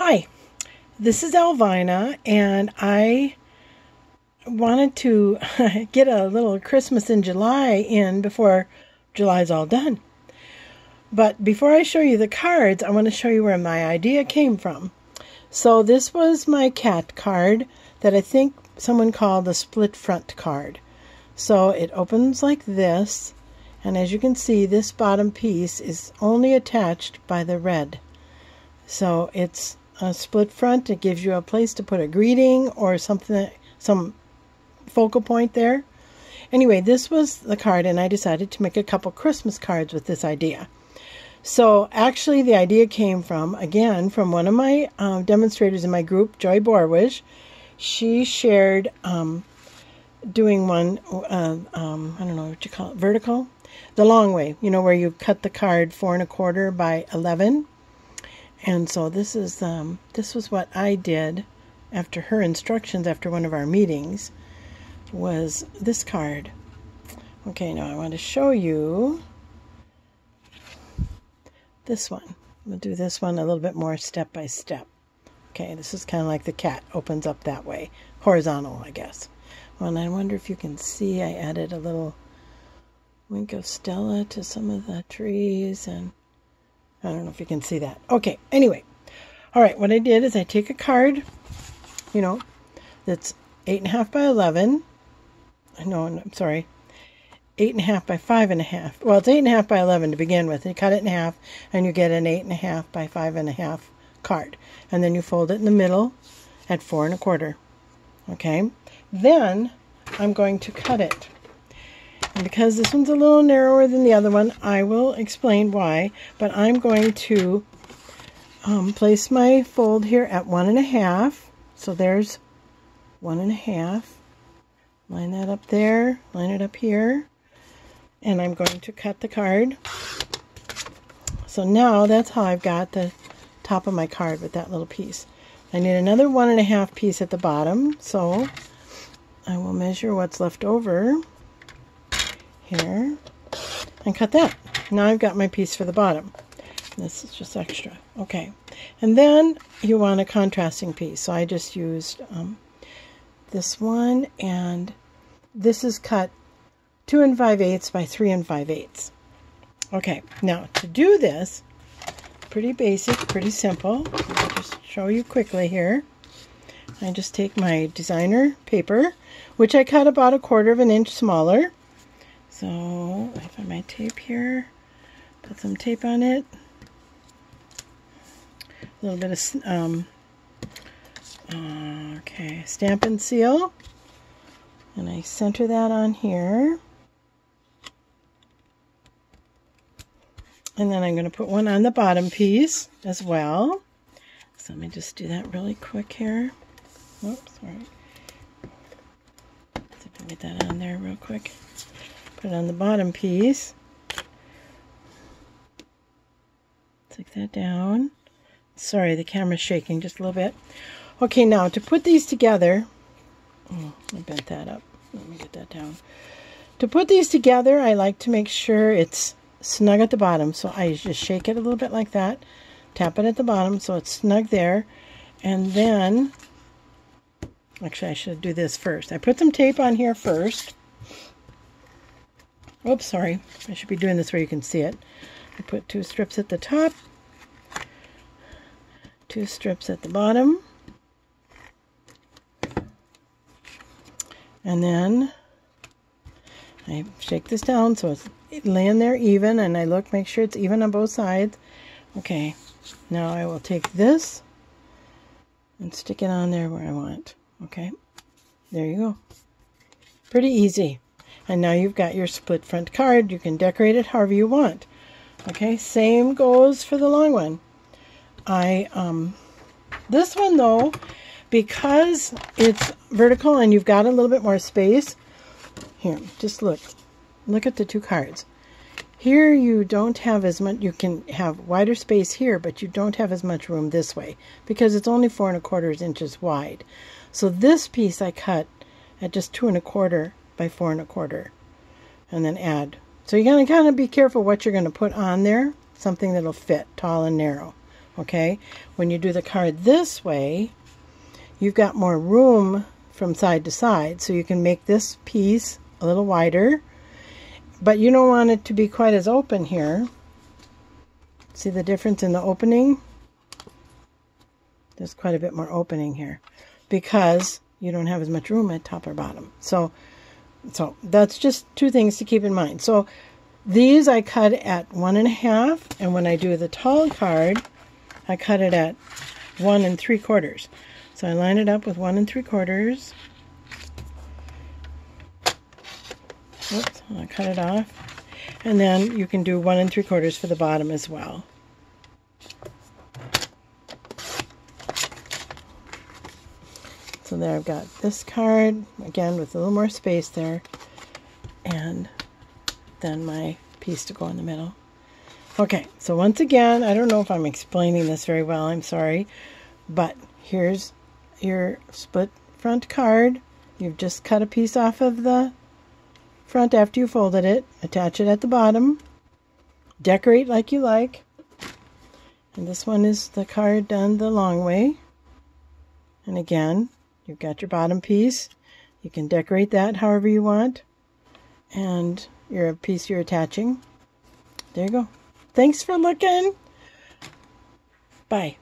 Hi, this is Elvina, and I wanted to get a little Christmas in July in before July's all done. But before I show you the cards, I want to show you where my idea came from. So this was my cat card that I think someone called the split front card. So it opens like this, and as you can see, this bottom piece is only attached by the red. So it's a split front. It gives you a place to put a greeting or something, some focal point there. Anyway, this was the card, and I decided to make a couple Christmas cards with this idea. So actually the idea came from one of my demonstrators in my group, Joy Borwish. She shared doing one, I don't know what you call it, vertical, the long way, where you cut the card 4 1/4 by 11. And so this was what I did after her instructions after one of our meetings, was this card. Okay, now I want to show you this one. I'm going to do this one a little bit more step by step. Okay, this is kind of like the cat opens up that way, horizontal, I guess. Well, and I wonder if you can see I added a little wink of Stella to some of the trees, and I don't know if you can see that. Okay, anyway. All right, what I did is I take a card, that's 8 1/2 by 11. No, I'm sorry. 8 1/2 by 5 1/2. Well, it's 8 1/2 by 11 to begin with. You cut it in half, and you get an 8 1/2 by 5 1/2 card. And then you fold it in the middle at 4 1/4. Okay? Then I'm going to cut it. And because this one's a little narrower than the other one, I will explain why. But I'm going to place my fold here at 1 1/2. So there's 1 1/2. Line that up there. Line it up here. And I'm going to cut the card. So now that's how I've got the top of my card with that little piece. I need another 1 1/2 piece at the bottom. So I will measure what's left over here and cut that. Now I've got my piece for the bottom. This is just extra. Okay, and then you want a contrasting piece. So I just used this one, and this is cut 2 5/8 by 3 5/8. Okay, now to do this, pretty basic, pretty simple. I'll just show you quickly here. I just take my designer paper, which I cut about 1/4 of an inch smaller. So I find my tape here, put some tape on it, a little bit of stamp and seal, and I center that on here, and then I'm going to put one on the bottom piece as well. So let me just do that really quick here. Oops, sorry. Let's see if I get that on there real quick. Put it on the bottom piece. Take that down. Sorry, the camera's shaking just a little bit. Okay, now to put these together, I bent that up. Let me get that down. To put these together, I like to make sure it's snug at the bottom. So I just shake it a little bit like that. Tap it at the bottom so it's snug there. And then, actually I should do this first. I put some tape on here first. Oops, sorry. I should be doing this where you can see it. I put 2 strips at the top, 2 strips at the bottom, and then I shake this down so it's laying there even, and I make sure it's even on both sides. Okay, now I will take this and stick it on there where I want. Okay, there you go. Pretty easy. And now you've got your split front card. You can decorate it however you want. Okay, same goes for the long one. This one though, because it's vertical and you've got a little bit more space, here, just look at the 2 cards. Here you don't have as much, you can have wider space here, but you don't have as much room this way because it's only 4 1/4 inches wide. So this piece I cut at just 2 1/4 by 4 1/4, and then add. So you're going to kind of be careful what you're going to put on there, something that'll fit tall and narrow. okay? When you do the card this way, you've got more room from side to side, so you can make this piece a little wider, but you don't want it to be quite as open here. See the difference in the opening? There's quite a bit more opening here because you don't have as much room at top or bottom. So that's just two things to keep in mind. So these I cut at 1.5, and when I do the tall card, I cut it at 1 3/4. So I line it up with 1 3/4. Oops, I cut it off. And then you can do 1 3/4 for the bottom as well. So there I've got this card, again with a little more space there, and then my piece to go in the middle. Okay, so once again, I don't know if I'm explaining this very well, I'm sorry, but here's your split front card. You've just cut a piece off of the front after you folded it, attach it at the bottom, decorate like you like, and this one is the card done the long way. And again, you've got your bottom piece. You can decorate that however you want, and your piece you're attaching. There you go. Thanks for looking. Bye.